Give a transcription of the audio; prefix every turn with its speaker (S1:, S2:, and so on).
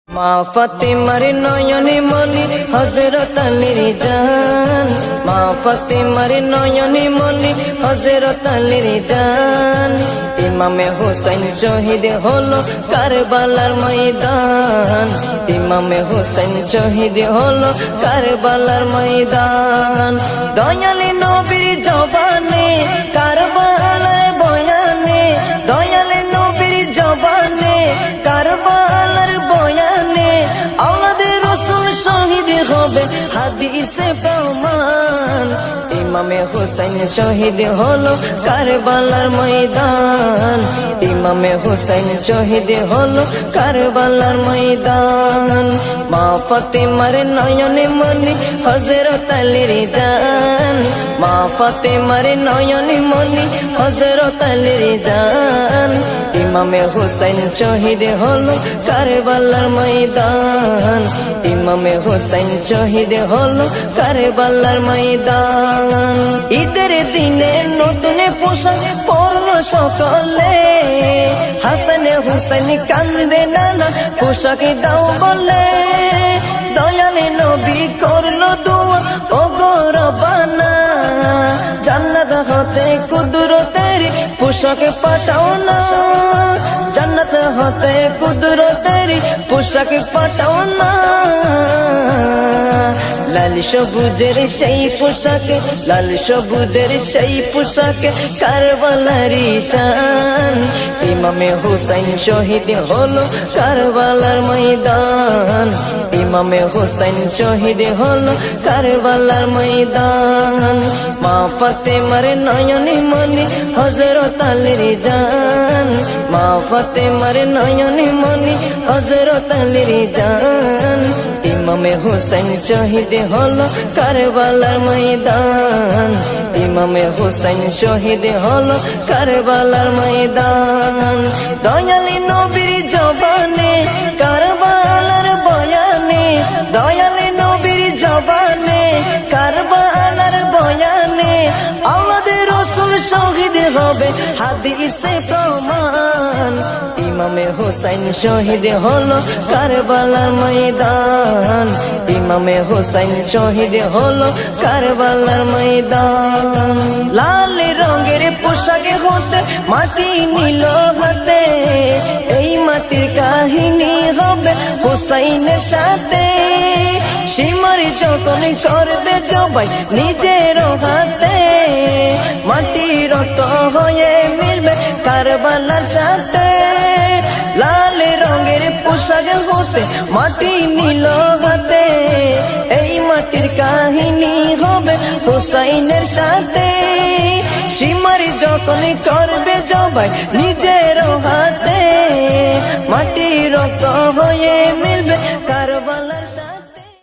S1: মা ফাতেমার নয়নে মনি হযরত আলীর জান, মা ফাতেমার নয়নে মনি হযরত আলীর জান। ইমামে হোসেন শহীদ হলো কারবালার ময়দান, ইমামে হোসেন শহীদ হলো কারবালার ময়দান। দয়ালে নবীর জবানে কারবালার বয়ানে, দয়ালে নবীর জবানে কারবালার বয়ানে, আওলাদে রাসূল শহীদ হবে হাদিসে প্রমাণ। ইমামে হোসেন শহীদ হলো কারবালার ময়দান, ইমামে হোসেন শহীদ হলো কারবালার ময়দান। মা ফাতেমার নয়নে মনি হযরত আলীর জান, মা ফাতেমার নয়নে মনি হযরত আলীর জান। ইমামে হোসেন শহীদ হলো কারবালার ময়দান, ইমামে হোসেন শহীদ হলো কারবালার ময়দান। ঈদের দিনে নতুন পোশাক পরলো সকলে, হাসান হুসেন কান্দে নানা পোশাক দাও বলে। দয়ালে নবী করলো দোয়া ও গো রব্বানা, জান্নাত হতে কুদরতের পোশাক পাঠাও না, জান্নাত হতে কুদরতের পোশাক পাঠাও না। লাল সবুজের সেই পোশাকে, লাল সবুজের সেই পোশাকে কারবালার শান। ইমামে হোসেন শহীদ হলো কারবালার ময়দান, ইমামে হোসেন শহীদ হলো কারবালার ময়দান। মা ফাতেমার নয়নে মনি হযরত আলীর জান, মা ফাতেমার নয়নে মনি হযরত আলীর জান। ইমামে হোসেন শহীদ হলো কারবালার ময়দান, ইমামে হোসেন শহীদ হলো কারবালার ময়দান। দয়ালি নবীর জবানে কারবালার বয়ানে, দয়ালি নবীর জবানে কারবালার বয়ানে, আওলাদে রাসূল শহীদ হবে হাদিসে প্রমাণ। ইমামে হোসেন শহীদ হলো কারবালার ময়দান, ইমামে হোসেন শহীদ হলো কারবালার ময়দান। লাল রঙের পোশাকে হতে মাটি নিল হাতে, এই মাটির কাহিনী হবে হোসেনের সাথে। সীমার যখন করবে জবাই নিজের হাতে, মাটি রক্ত হয়ে মিলবে কারবালার সাথে। লাল রঙের পোশাক হতে মাটি নিল হাতে, এই মাটির কাহিনী হবে হোসেনের সাথে। সীমার যখন করবে জবাই নিজের হাতে, মাটি রক্ত হয়ে মিলবে কারবালার সাথে।